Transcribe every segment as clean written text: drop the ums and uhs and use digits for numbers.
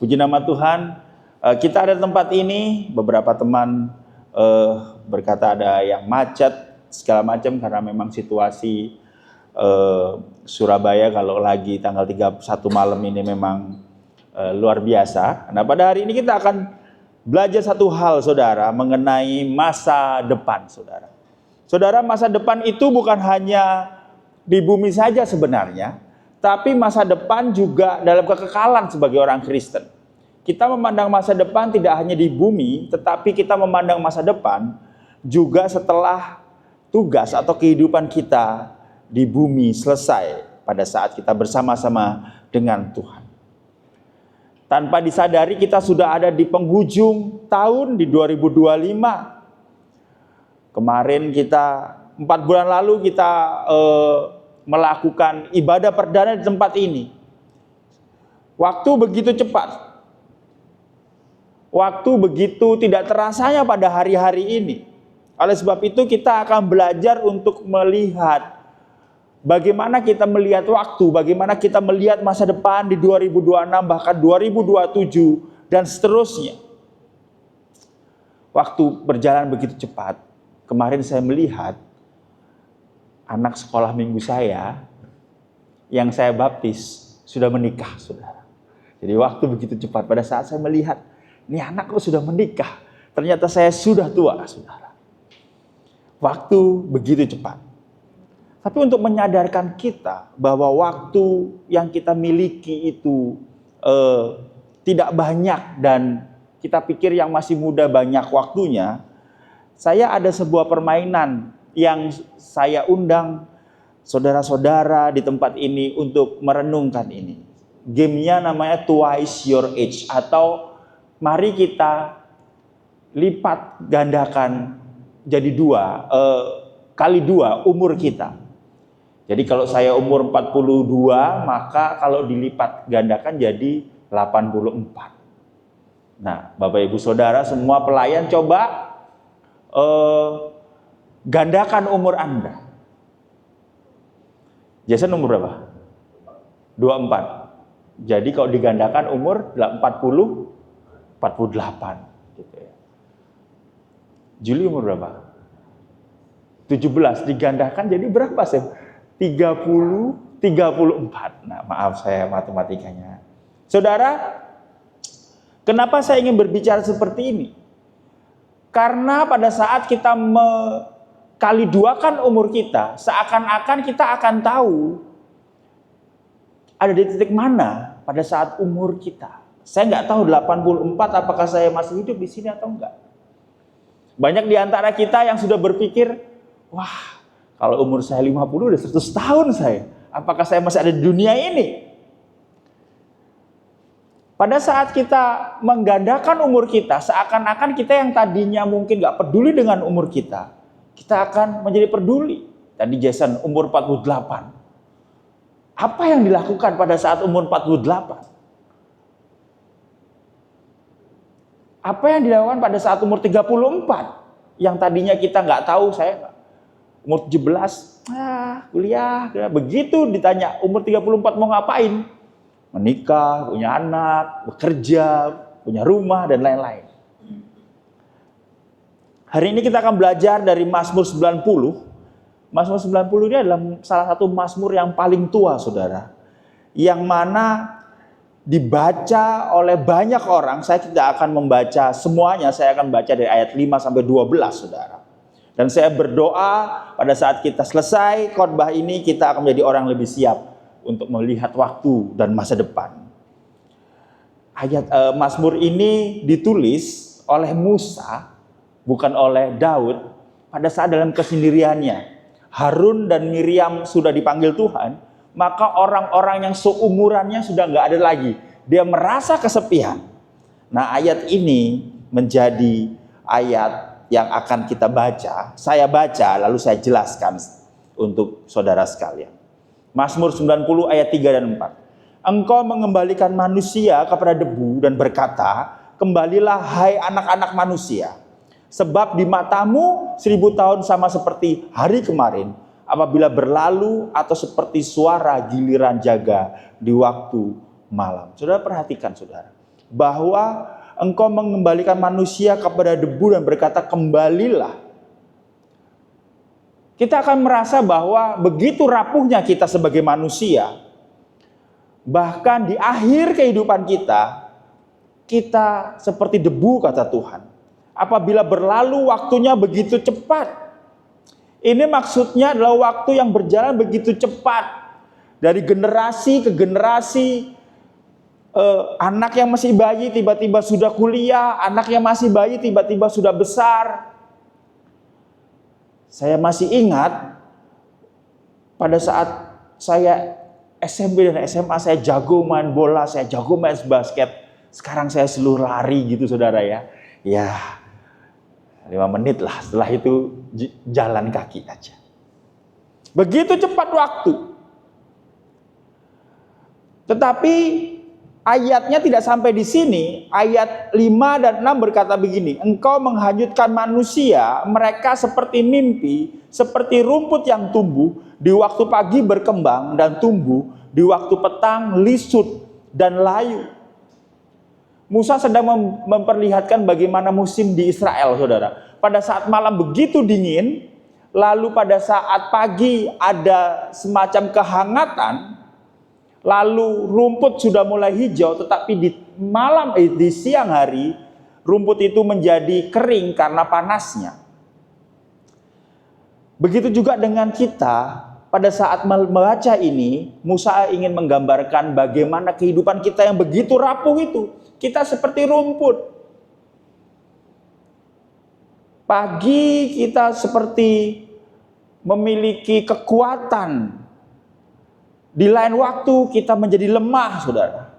Puji nama Tuhan, kita ada tempat ini, beberapa teman berkata ada yang macet, segala macam karena memang situasi Surabaya kalau lagi tanggal 31 malam ini memang luar biasa. Nah, pada hari ini kita akan belajar satu hal, saudara, mengenai masa depan, saudara. Saudara, masa depan itu bukan hanya di bumi saja sebenarnya, tapi masa depan juga dalam kekekalan sebagai orang Kristen. Kita memandang masa depan tidak hanya di bumi, tetapi kita memandang masa depan juga setelah tugas atau kehidupan kita di bumi selesai pada saat kita bersama-sama dengan Tuhan. Tanpa disadari kita sudah ada di penghujung tahun di 2025. Kemarin kita 4 bulan lalu kita melakukan ibadah perdana di tempat ini. Waktu begitu cepat. Waktu begitu tidak terasanya pada hari-hari ini. Oleh sebab itu kita akan belajar untuk melihat bagaimana kita melihat waktu, bagaimana kita melihat masa depan di 2026 bahkan 2027 dan seterusnya. Waktu berjalan begitu cepat. Kemarin saya melihat anak sekolah minggu saya yang saya baptis sudah menikah, saudara. Jadi waktu begitu cepat. Pada saat saya melihat, ini anakku sudah menikah. Ternyata saya sudah tua, saudara. Waktu begitu cepat. Tapi untuk menyadarkan kita bahwa waktu yang kita miliki itu tidak banyak dan kita pikir yang masih muda banyak waktunya, saya ada sebuah permainan yang saya undang saudara-saudara di tempat ini untuk merenungkan ini. Gamenya namanya Twice Your Age, atau mari kita lipat gandakan jadi kali 2 umur kita. Jadi kalau saya umur 42, maka kalau dilipat gandakan jadi 84. Nah, Bapak Ibu Saudara semua pelayan coba gandakan umur Anda. Jason umur berapa? 24. Jadi kalau digandakan umur 48 gitu ya. Juli umur berapa? 17 digandakan jadi berapa sih? 34. Nah, maaf saya matematikanya. Saudara, kenapa saya ingin berbicara seperti ini? Karena pada saat kita kali 2kan umur kita, seakan-akan kita akan tahu ada di titik mana pada saat umur kita. Saya nggak tahu 84 apakah saya masih hidup di sini atau enggak. Banyak di antara kita yang sudah berpikir, wah, kalau umur saya 50 udah 100 tahun saya. Apakah saya masih ada di dunia ini? Pada saat kita menggandakan umur kita, seakan-akan kita yang tadinya mungkin gak peduli dengan umur kita akan menjadi peduli. Tadi Jason umur 48. Apa yang dilakukan pada saat umur 48? Apa yang dilakukan pada saat umur 34? Yang tadinya kita gak tahu, saya umur 17, kuliah. Begitu ditanya umur 34 mau ngapain? Menikah, punya anak, bekerja, punya rumah, dan lain-lain. Hari ini kita akan belajar dari Mazmur 90. Mazmur 90 ini adalah salah satu mazmur yang paling tua, saudara. Yang mana dibaca oleh banyak orang. Saya tidak akan membaca semuanya, saya akan baca dari ayat 5 sampai 12, saudara. Dan saya berdoa pada saat kita selesai khotbah ini, kita akan menjadi orang lebih siap untuk melihat waktu dan masa depan. Mazmur ini ditulis oleh Musa, bukan oleh Daud, pada saat dalam kesendiriannya. Harun dan Miriam sudah dipanggil Tuhan, maka orang-orang yang seumurannya sudah nggak ada lagi. Dia merasa kesepian. Nah, ayat ini menjadi ayat yang akan kita baca. Saya baca lalu saya jelaskan untuk saudara sekalian. Mazmur 90 ayat 3 dan 4. Engkau mengembalikan manusia kepada debu dan berkata, kembalilah hai anak-anak manusia. Sebab di matamu 1000 tahun sama seperti hari kemarin, apabila berlalu atau seperti suara giliran jaga di waktu malam. Saudara perhatikan, saudara. bahwa Engkau mengembalikan manusia kepada debu dan berkata, kembalilah. Kita akan merasa bahwa begitu rapuhnya kita sebagai manusia, bahkan di akhir kehidupan kita seperti debu, kata Tuhan. Apabila berlalu waktunya begitu cepat. Ini maksudnya adalah waktu yang berjalan begitu cepat. Dari generasi ke generasi, anak yang masih bayi tiba-tiba sudah kuliah, anak yang masih bayi tiba-tiba sudah besar. Saya masih ingat pada saat saya SMP dan SMA saya jago main bola, saya jago main basket. Sekarang saya seluruh lari gitu saudara ya. Ya 5 menit lah, setelah itu jalan kaki aja. Begitu cepat waktu. Tetapi ayatnya tidak sampai di sini. Ayat 5 dan 6 berkata begini, Engkau menghanyutkan manusia, mereka seperti mimpi, seperti rumput yang tumbuh, di waktu pagi berkembang dan tumbuh, di waktu petang lisut dan layu. Musa sedang memperlihatkan bagaimana musim di Israel, saudara. Pada saat malam begitu dingin, lalu pada saat pagi ada semacam kehangatan, lalu rumput sudah mulai hijau, tetapi di siang hari rumput itu menjadi kering karena panasnya. Begitu juga dengan kita, pada saat membaca ini, Musa ingin menggambarkan bagaimana kehidupan kita yang begitu rapuh itu. Kita seperti rumput. Pagi kita seperti memiliki kekuatan. Di lain waktu kita menjadi lemah, saudara.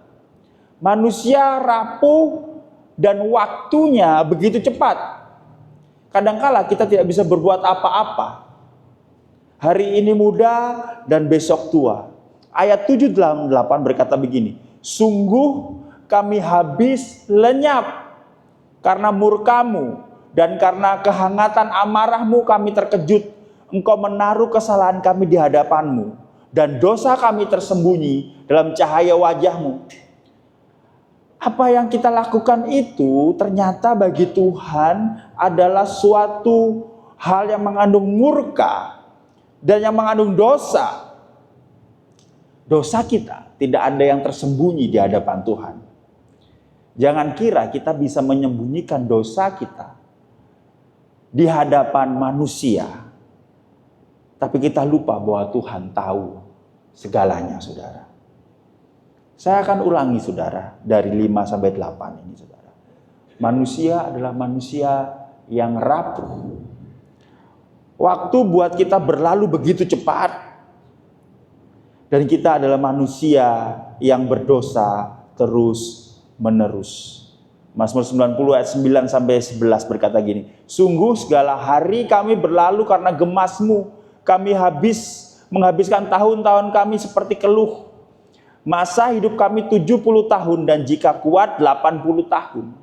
Manusia rapuh dan waktunya begitu cepat. Kadangkala kita tidak bisa berbuat apa-apa. Hari ini muda dan besok tua. Ayat 7 dan 8 berkata begini. Sungguh kami habis lenyap karena murkamu dan karena kehangatan amarahmu kami terkejut. Engkau menaruh kesalahan kami di hadapanmu. Dan dosa kami tersembunyi dalam cahaya wajahmu. Apa yang kita lakukan itu ternyata bagi Tuhan adalah suatu hal yang mengandung murka dan yang mengandung dosa. Dosa kita tidak ada yang tersembunyi di hadapan Tuhan. Jangan kira kita bisa menyembunyikan dosa kita di hadapan manusia. Tapi kita lupa bahwa Tuhan tahu segalanya, saudara. Saya akan ulangi, saudara, dari 5 sampai 8 ini, saudara. Manusia adalah manusia yang rapuh. Waktu buat kita berlalu begitu cepat. Dan kita adalah manusia yang berdosa terus menerus. Mazmur 90 ayat 9 sampai 11 berkata gini. Sungguh segala hari kami berlalu karena gemasmu. Kami menghabiskan tahun-tahun kami seperti keluh. Masa hidup kami 70 tahun dan jika kuat 80 tahun.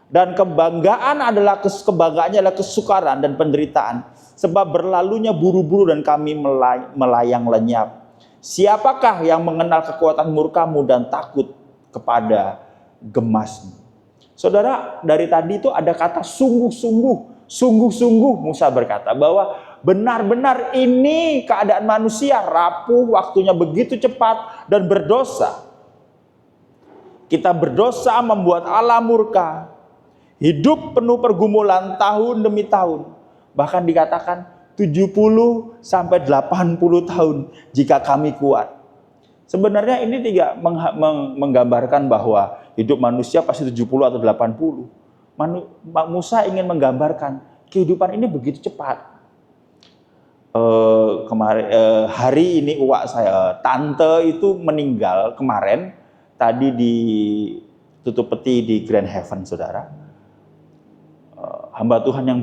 Dan kebanggaannya adalah kesukaran dan penderitaan. Sebab berlalunya buru-buru dan kami melayang lenyap. Siapakah yang mengenal kekuatan murkamu dan takut kepada gemasmu? Saudara, dari tadi itu ada kata sungguh-sungguh. Sungguh-sungguh Musa berkata bahwa benar-benar ini keadaan manusia rapuh, waktunya begitu cepat dan berdosa. Kita berdosa membuat Allah murka. Hidup penuh pergumulan tahun demi tahun. Bahkan dikatakan 70 sampai 80 tahun jika kami kuat. Sebenarnya ini tidak menggambarkan bahwa hidup manusia pasti 70 atau 80. Musa ingin menggambarkan kehidupan ini begitu cepat. Hari ini tante itu meninggal kemarin, tadi di tutup peti di Grand Heaven, saudara. Hamba Tuhannya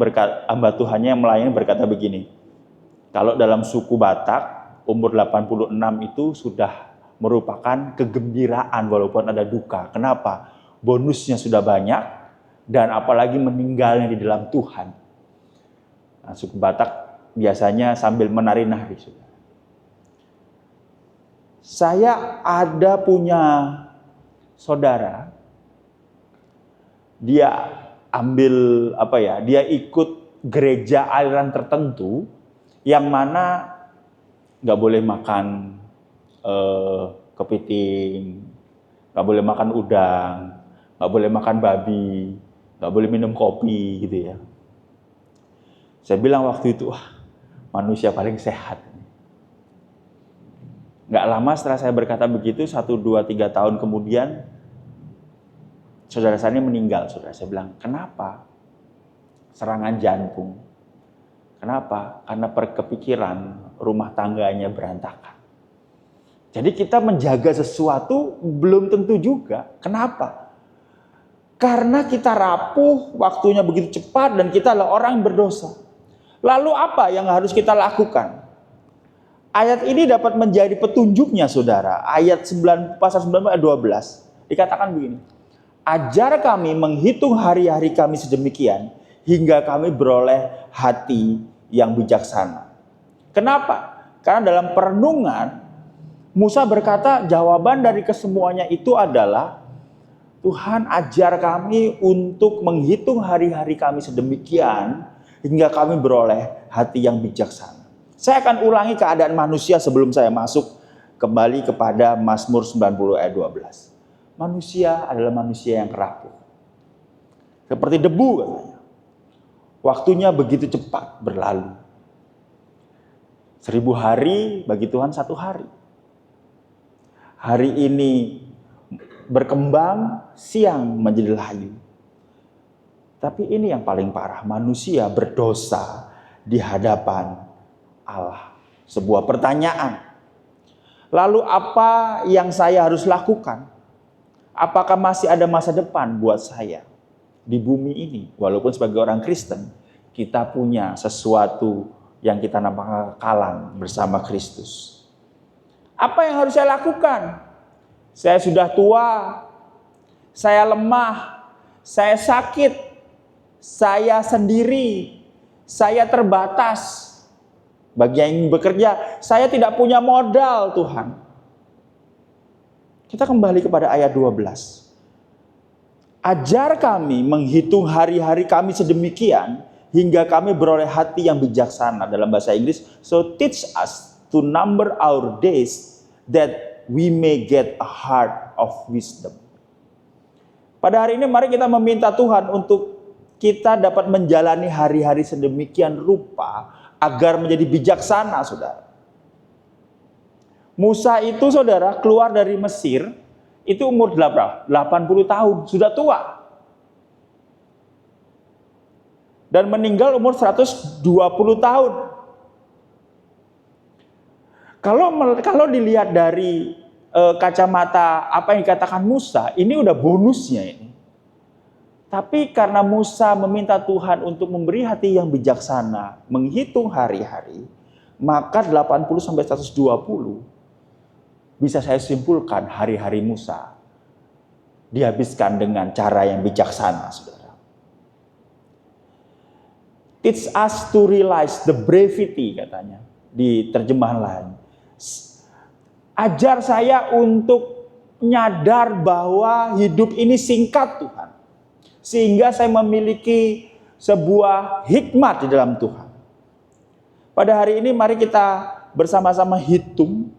yang melayani berkata begini, kalau dalam suku Batak umur 86 itu sudah merupakan kegembiraan walaupun ada duka. Kenapa? Bonusnya sudah banyak dan apalagi meninggalnya di dalam Tuhan. Nah, suku Batak biasanya sambil menari-nari. Saya ada punya saudara dia ambil dia ikut gereja aliran tertentu yang mana nggak boleh makan kepiting, nggak boleh makan udang, nggak boleh makan babi, nggak boleh minum kopi gitu ya. Saya bilang waktu itu, wah, manusia paling sehat. Nggak lama setelah saya berkata begitu, 1, 2, 3 tahun kemudian, saudara saya ini meninggal. Saudara saya bilang, kenapa? Serangan jantung. Kenapa? Karena kepikiran rumah tangganya berantakan. Jadi kita menjaga sesuatu belum tentu juga. Kenapa? Karena kita rapuh, waktunya begitu cepat, dan kita adalah orang yang berdosa. Lalu apa yang harus kita lakukan? Ayat ini dapat menjadi petunjuknya, saudara. Ayat 9, pasal 9 ayat 12. Dikatakan begini. Ajar kami menghitung hari-hari kami sedemikian, hingga kami beroleh hati yang bijaksana. Kenapa? Karena dalam perenungan, Musa berkata jawaban dari kesemuanya itu adalah, Tuhan ajar kami untuk menghitung hari-hari kami sedemikian, hingga kami beroleh hati yang bijaksana. Saya akan ulangi keadaan manusia sebelum saya masuk kembali kepada Mazmur 90 ayat 12. Manusia adalah manusia yang rapuh. Seperti debu katanya. Waktunya begitu cepat berlalu. 1000 hari bagi Tuhan 1 hari. Hari ini berkembang, siang menjadi layu. Tapi ini yang paling parah, manusia berdosa di hadapan Allah. Sebuah pertanyaan. Lalu apa yang saya harus lakukan? Apakah masih ada masa depan buat saya di bumi ini? Walaupun sebagai orang Kristen, kita punya sesuatu yang kita namakan kekekalan bersama Kristus. Apa yang harus saya lakukan? Saya sudah tua, saya lemah, saya sakit, saya sendiri, saya terbatas. Bagi yang ingin bekerja, saya tidak punya modal, Tuhan. Kita kembali kepada ayat 12. Ajar kami menghitung hari-hari kami sedemikian, hingga kami beroleh hati yang bijaksana. Dalam bahasa Inggris, so teach us to number our days, that we may get a heart of wisdom. Pada hari ini mari kita meminta Tuhan untuk kita dapat menjalani hari-hari sedemikian rupa, agar menjadi bijaksana, saudara. Musa itu, saudara, keluar dari Mesir, itu umur berapa? 80 tahun, sudah tua. Dan meninggal umur 120 tahun. Kalau dilihat dari kacamata apa yang dikatakan Musa, ini udah bonusnya ini. Tapi karena Musa meminta Tuhan untuk memberi hati yang bijaksana, menghitung hari-hari, maka 80 sampai 120 bisa saya simpulkan hari-hari Musa dihabiskan dengan cara yang bijaksana, saudara. Teach us to realize the brevity, katanya di terjemahan lain. Ajar saya untuk nyadar bahwa hidup ini singkat, Tuhan. Sehingga saya memiliki sebuah hikmat di dalam Tuhan. Pada hari ini mari kita bersama-sama hitung.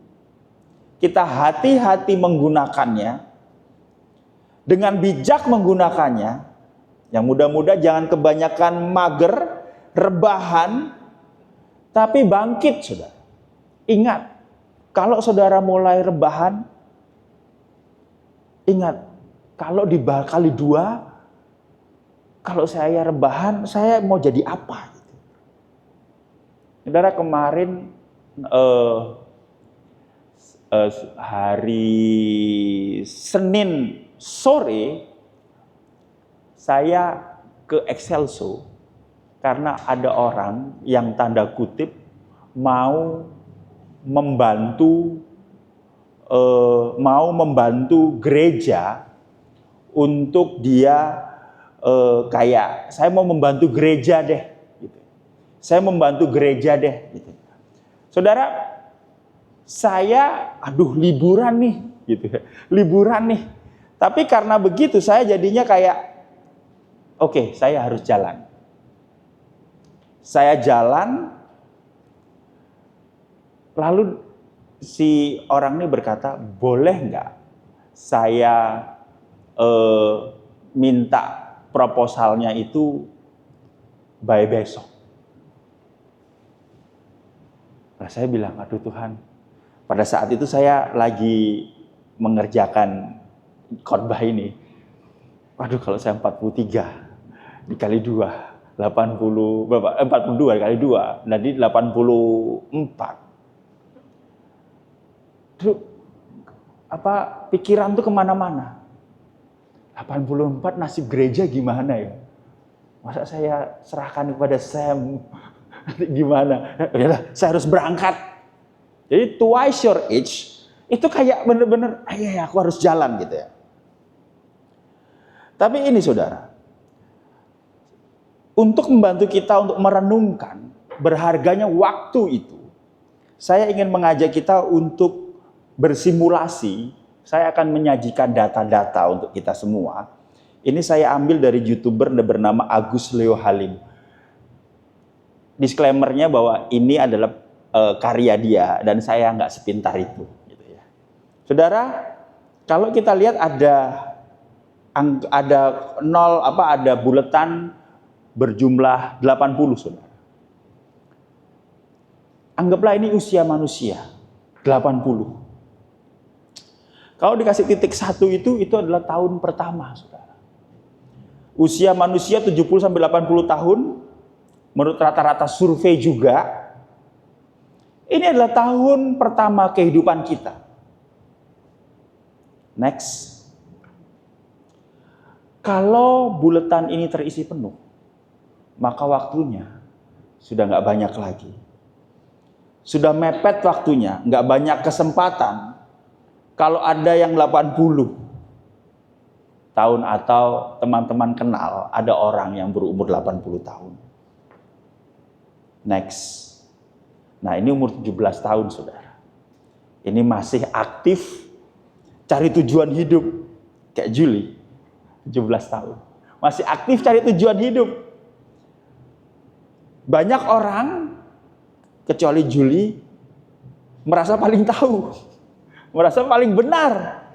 Kita hati-hati menggunakannya. Dengan bijak menggunakannya. Yang mudah-mudahan jangan kebanyakan mager, rebahan. Tapi bangkit, saudara. Ingat, kalau saudara mulai rebahan, ingat, kalau dibakali 2, kalau saya rebahan, saya mau jadi apa? Saudara, kemarin hari Senin sore, saya ke Excelso karena ada orang yang tanda kutip mau membantu gereja untuk dia kayak saya mau membantu gereja deh, gitu. Saya membantu gereja deh, gitu. Saudara, saya liburan nih, gitu. Liburan nih. Tapi karena begitu saya jadinya kayak Oke, saya harus jalan. Saya jalan, lalu si orang ini berkata, boleh nggak saya minta proposalnya itu by besok? Nah, saya bilang, aduh Tuhan, pada saat itu saya lagi mengerjakan khotbah ini. Waduh, kalau saya 43 dikali 2, 80, berapa? 42 dikali 2, jadi 84. Terus pikiran tuh kemana-mana. 84 nasib gereja gimana ya? Masa saya serahkan kepada Sam? Gimana? Yalah, saya harus berangkat. Jadi twice your age itu kayak bener-bener, ya aku harus jalan gitu ya. Tapi ini saudara, untuk membantu kita untuk merenungkan berharganya waktu itu, saya ingin mengajak kita untuk bersimulasi. Saya akan menyajikan data-data untuk kita semua. Ini saya ambil dari YouTuber bernama Agus Leo Halim. Disclaimer-nya bahwa ini adalah karya dia dan saya nggak sepintar itu. Gitu ya. Saudara, kalau kita lihat ada buletan berjumlah 80, saudara. Anggaplah ini usia manusia 80. Kalau dikasih titik 1 itu adalah tahun pertama, saudara. Usia manusia 70 sampai 80 tahun, menurut rata-rata survei juga, ini adalah tahun pertama kehidupan kita. Next. Kalau buletan ini terisi penuh, maka waktunya sudah nggak banyak lagi. Sudah mepet waktunya, nggak banyak kesempatan. Kalau ada yang 80 tahun atau teman-teman kenal ada orang yang berumur 80 tahun. Next. Nah, ini umur 17 tahun, saudara. Ini masih aktif cari tujuan hidup. Kayak Julie, 17 tahun. Masih aktif cari tujuan hidup. Banyak orang, kecuali Julie, merasa paling tahu. Merasa paling benar.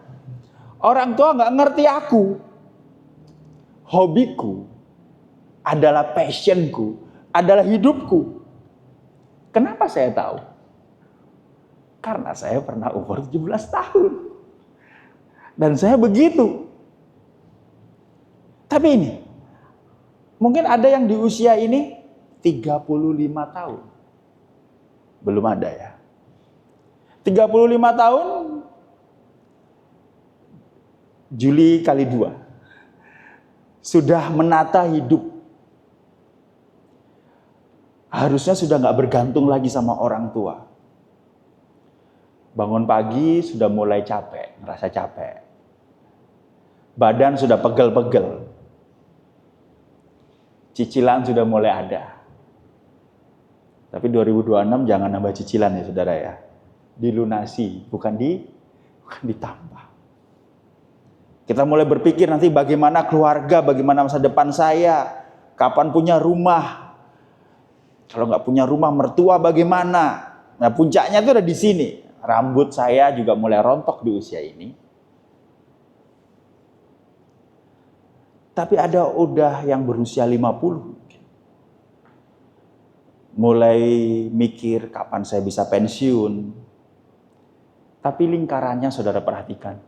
Orang tua nggak ngerti aku. Hobiku adalah passionku, adalah hidupku. Kenapa saya tahu? Karena saya pernah umur 17 tahun. Dan saya begitu. Tapi ini, mungkin ada yang di usia ini 35 tahun. Belum ada ya. 35 tahun, Juli kali 2. Sudah menata hidup. Harusnya sudah nggak bergantung lagi sama orang tua. Bangun pagi sudah mulai capek, ngerasa capek. Badan sudah pegel-pegel. Cicilan sudah mulai ada. Tapi 2026 jangan nambah cicilan ya saudara ya. Dilunasi, bukan ditambah. Kita mulai berpikir nanti bagaimana keluarga, bagaimana masa depan saya, kapan punya rumah. Kalau nggak punya rumah, mertua bagaimana? Nah, puncaknya itu ada di sini. Rambut saya juga mulai rontok di usia ini. Tapi ada udah yang berusia 50. Mulai mikir kapan saya bisa pensiun. Tapi lingkarannya saudara perhatikan,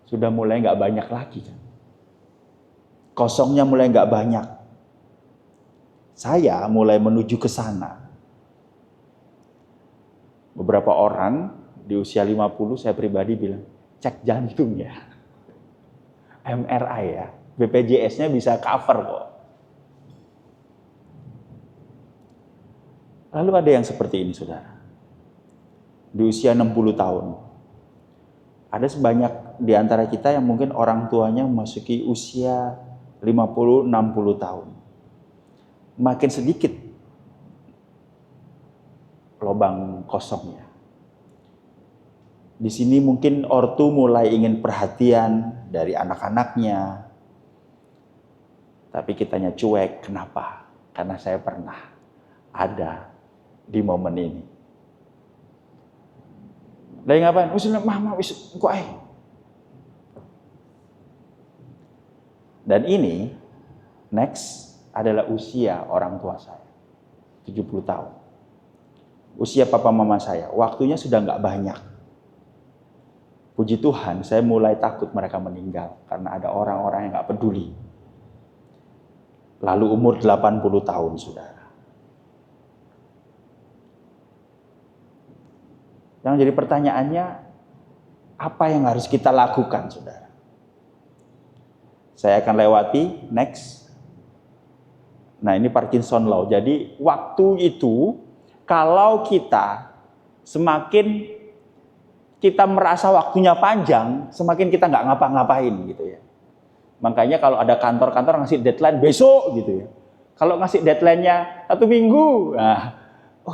sudah mulai nggak banyak lagi kan. Kosongnya mulai nggak banyak. Saya mulai menuju ke sana. Beberapa orang di usia 50 saya pribadi bilang, cek jantung ya. MRI ya. BPJS-nya bisa cover kok. Lalu ada yang seperti ini saudara. Di usia 60 tahun. Ada sebanyak di antara kita yang mungkin orang tuanya memasuki usia 50-60 tahun. Makin sedikit lubang kosongnya. Di sini mungkin ortu mulai ingin perhatian dari anak-anaknya. Tapi kitanya cuek, kenapa? Karena saya pernah ada di momen ini. Lagi ngapain? Mama, kok Dan ini, next, adalah usia orang tua saya. 70 tahun. Usia papa mama saya, waktunya sudah nggak banyak. Puji Tuhan, saya mulai takut mereka meninggal. Karena ada orang-orang yang nggak peduli. Lalu umur 80 tahun, saudara. Yang jadi pertanyaannya, apa yang harus kita lakukan, saudara? Saya akan lewati, next. Nah, ini Parkinson Law. Jadi, waktu itu, kalau kita semakin kita merasa waktunya panjang, semakin kita nggak ngapa-ngapain gitu ya. Makanya kalau ada kantor-kantor ngasih deadline besok gitu ya. Kalau ngasih deadline-nya 1 minggu, nah,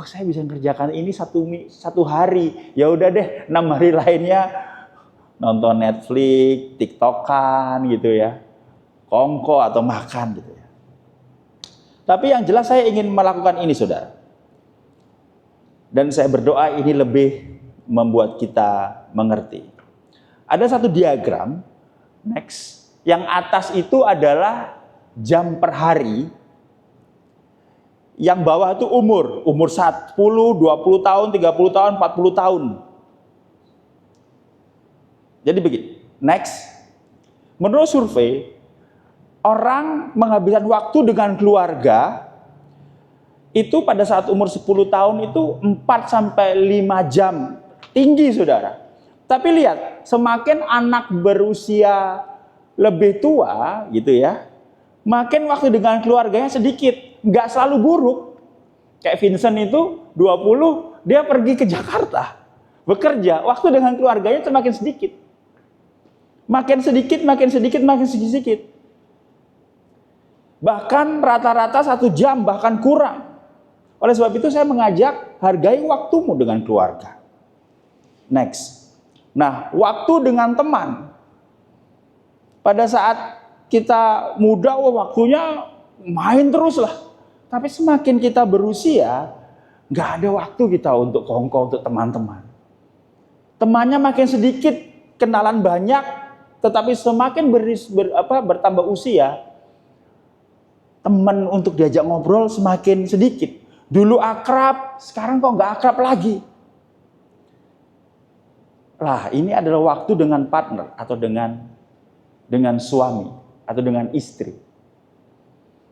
saya bisa kerjakan ini satu hari. Ya udah deh, 6 hari lainnya nonton Netflix, TikTokan gitu ya, kongko atau makan gitu ya. Tapi yang jelas saya ingin melakukan ini, saudara. Dan saya berdoa ini lebih membuat kita mengerti. Ada satu diagram, next. Yang atas itu adalah jam per hari. Yang bawah itu umur 10, 20 tahun, 30 tahun, 40 tahun. Jadi begini, next. Menurut survei, orang menghabiskan waktu dengan keluarga itu pada saat umur 10 tahun itu 4 sampai 5 jam. Tinggi, saudara. Tapi lihat, semakin anak berusia lebih tua gitu ya, makin waktu dengan keluarganya sedikit. Nggak selalu buruk. Kayak Vincent itu 20, dia pergi ke Jakarta bekerja, waktu dengan keluarganya semakin sedikit. Makin sedikit, makin sedikit, makin sedikit. Bahkan rata-rata 1 jam, bahkan kurang. Oleh sebab itu saya mengajak, hargai waktumu dengan keluarga. Next. Nah, waktu dengan teman. Pada saat kita muda, waktunya main terus lah. Tapi semakin kita berusia, nggak ada waktu kita untuk kongko, untuk teman-teman. Temannya makin sedikit, kenalan banyak, tetapi semakin bertambah usia, teman untuk diajak ngobrol semakin sedikit. Dulu akrab, sekarang kok nggak akrab lagi. Lah, ini adalah waktu dengan partner atau dengan suami atau dengan istri.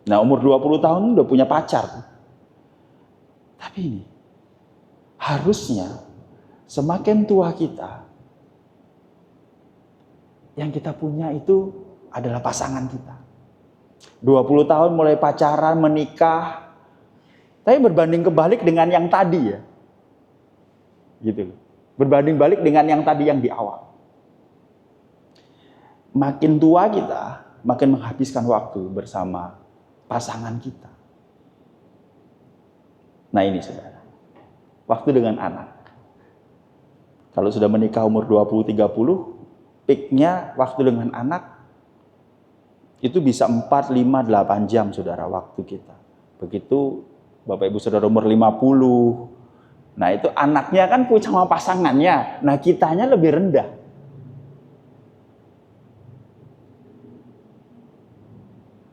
Nah, umur 20 tahun udah punya pacar. Tapi ini, harusnya semakin tua kita, yang kita punya itu adalah pasangan kita. 20 tahun mulai pacaran, menikah, tapi berbanding kebalik dengan yang tadi ya. Gitu. Berbanding balik dengan yang tadi yang di awal. Makin tua kita, makin menghabiskan waktu bersama pasangan kita. Nah ini saudara, waktu dengan anak. Kalau sudah menikah umur 20-30, peaknya waktu dengan anak itu bisa 4, 5, 8 jam saudara waktu kita. Begitu Bapak Ibu Saudara umur 50, nah itu anaknya kan punya sama pasangannya, nah kitanya lebih rendah.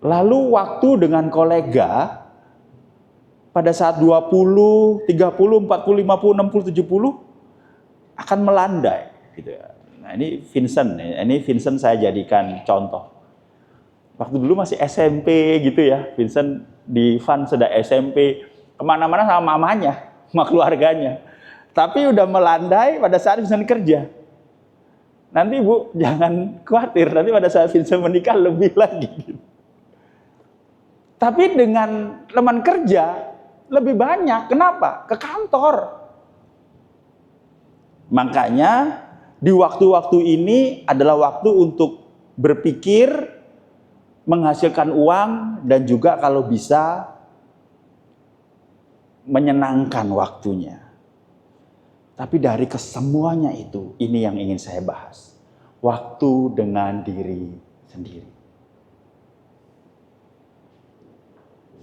Lalu waktu dengan kolega pada saat 20, 30, 40, 50, 60, 70 akan melandai gitu ya. Nah ini Vincent saya jadikan contoh. Waktu dulu masih SMP gitu ya, Vincent di Van sudah SMP, kemana-mana sama mamanya, sama keluarganya. Tapi udah melandai pada saat Vincent kerja. Nanti Bu, jangan khawatir, nanti pada saat Vincent menikah lebih lagi. Tapi dengan teman kerja, lebih banyak. Kenapa? Ke kantor. Makanya di waktu-waktu ini adalah waktu untuk berpikir, menghasilkan uang, dan juga kalau bisa menyenangkan waktunya. Tapi dari kesemuanya itu, ini yang ingin saya bahas. Waktu dengan diri sendiri.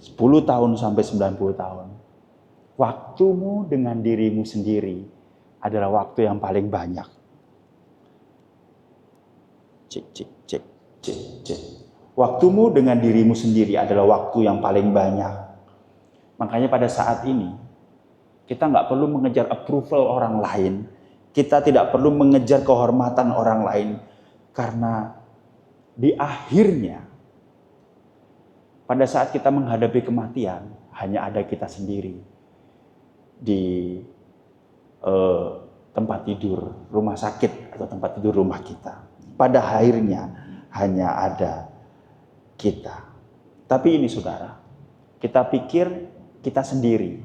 10 tahun sampai 90 tahun. Waktumu dengan dirimu sendiri adalah waktu yang paling banyak. Cek, cek, cek, cek, cek. Waktumu dengan dirimu sendiri adalah waktu yang paling banyak. Makanya pada saat ini, kita nggak perlu mengejar approval orang lain. Kita tidak perlu mengejar kehormatan orang lain. Karena di akhirnya, pada saat kita menghadapi kematian, hanya ada kita sendiri di tempat tidur rumah sakit atau tempat tidur rumah kita. Pada akhirnya hanya ada kita. Tapi ini saudara, kita pikir kita sendiri.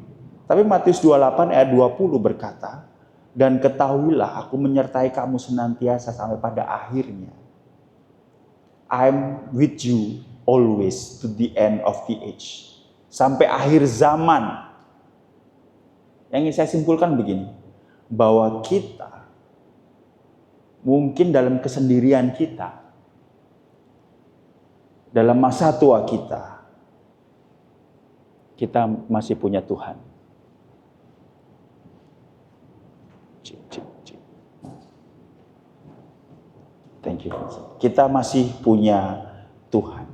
Tapi Matius 28 ayat 20 berkata, dan ketahuilah aku menyertai kamu senantiasa sampai pada akhirnya. I'm with you always to the end of the age. Sampai akhir zaman. Yang ingin saya simpulkan begini, bahwa kita mungkin dalam kesendirian kita, dalam masa tua kita masih punya Tuhan. Thank you. Kita masih punya Tuhan.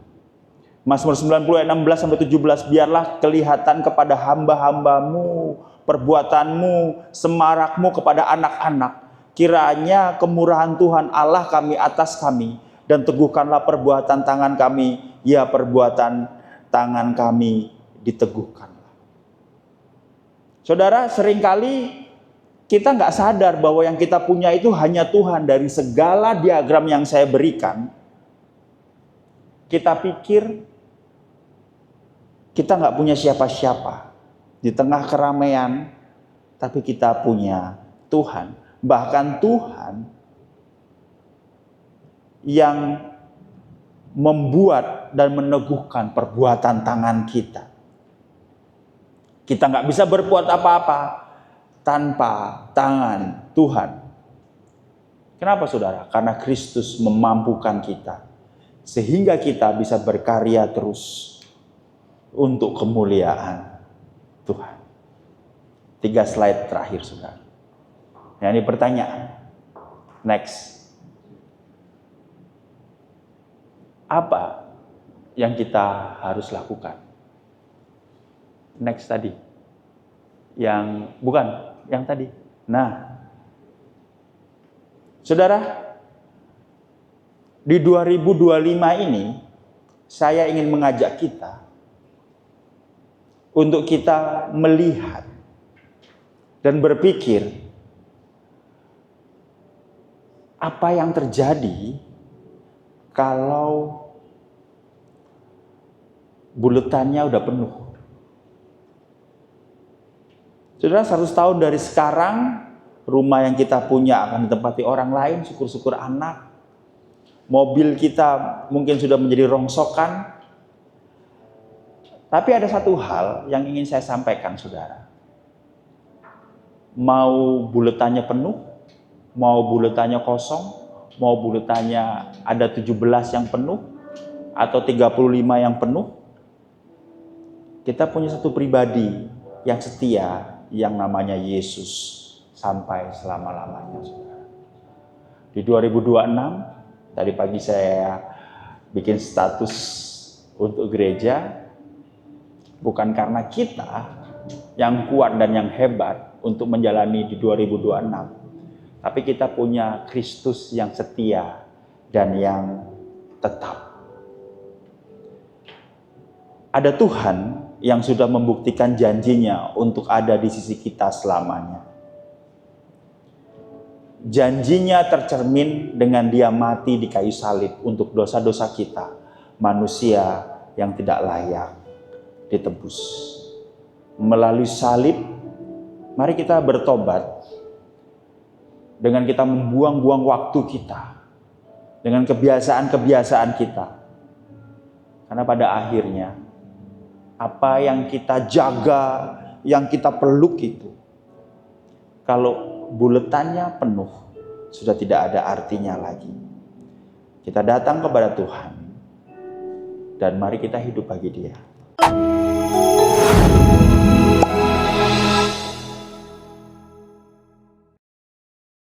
Mazmur 90 ayat 16 sampai 17, biarlah kelihatan kepada hamba-hambamu perbuatanmu, semarakmu kepada anak-anak. Kiranya kemurahan Tuhan Allah kami atas kami, dan teguhkanlah perbuatan tangan kami, ya perbuatan tangan kami diteguhkanlah. Saudara, seringkali kita nggak sadar bahwa yang kita punya itu hanya Tuhan. Dari segala diagram yang saya berikan, kita pikir kita nggak punya siapa-siapa di tengah keramaian, tapi kita punya Tuhan. Bahkan Tuhan yang membuat dan meneguhkan perbuatan tangan kita. Kita nggak bisa berbuat apa-apa tanpa tangan Tuhan. Kenapa saudara? Karena Kristus memampukan kita, sehingga kita bisa berkarya terus untuk kemuliaan Tuhan. 3 slide terakhir saudara. Nah, ini pertanyaan. Next. Apa yang kita harus lakukan? Next tadi. Yang tadi. Nah, saudara, di 2025 ini saya ingin mengajak kita untuk kita melihat dan berpikir apa yang terjadi kalau buletannya udah penuh. Saudara, 100 tahun dari sekarang, rumah yang kita punya akan ditempati orang lain, syukur-syukur anak. Mobil kita mungkin sudah menjadi rongsokan. Tapi ada satu hal yang ingin saya sampaikan, saudara. Mau buletannya penuh, mau buletannya kosong, mau buletannya ada 17 yang penuh, atau 35 yang penuh, kita punya satu pribadi yang setia, yang namanya Yesus, sampai selama-lamanya, saudara. Di 2026, tadi pagi saya bikin status untuk gereja, bukan karena kita yang kuat dan yang hebat untuk menjalani di 2026, tapi kita punya Kristus yang setia dan yang tetap. Ada Tuhan yang sudah membuktikan janjinya untuk ada di sisi kita selamanya. Janjinya tercermin dengan dia mati di kayu salib untuk dosa-dosa kita, manusia yang tidak layak ditebus. Melalui salib, mari kita bertobat dengan kita membuang-buang waktu kita, dengan kebiasaan-kebiasaan kita. Karena pada akhirnya, apa yang kita jaga, yang kita peluk itu, kalau buletannya penuh, sudah tidak ada artinya lagi. Kita datang kepada Tuhan, dan mari kita hidup bagi Dia.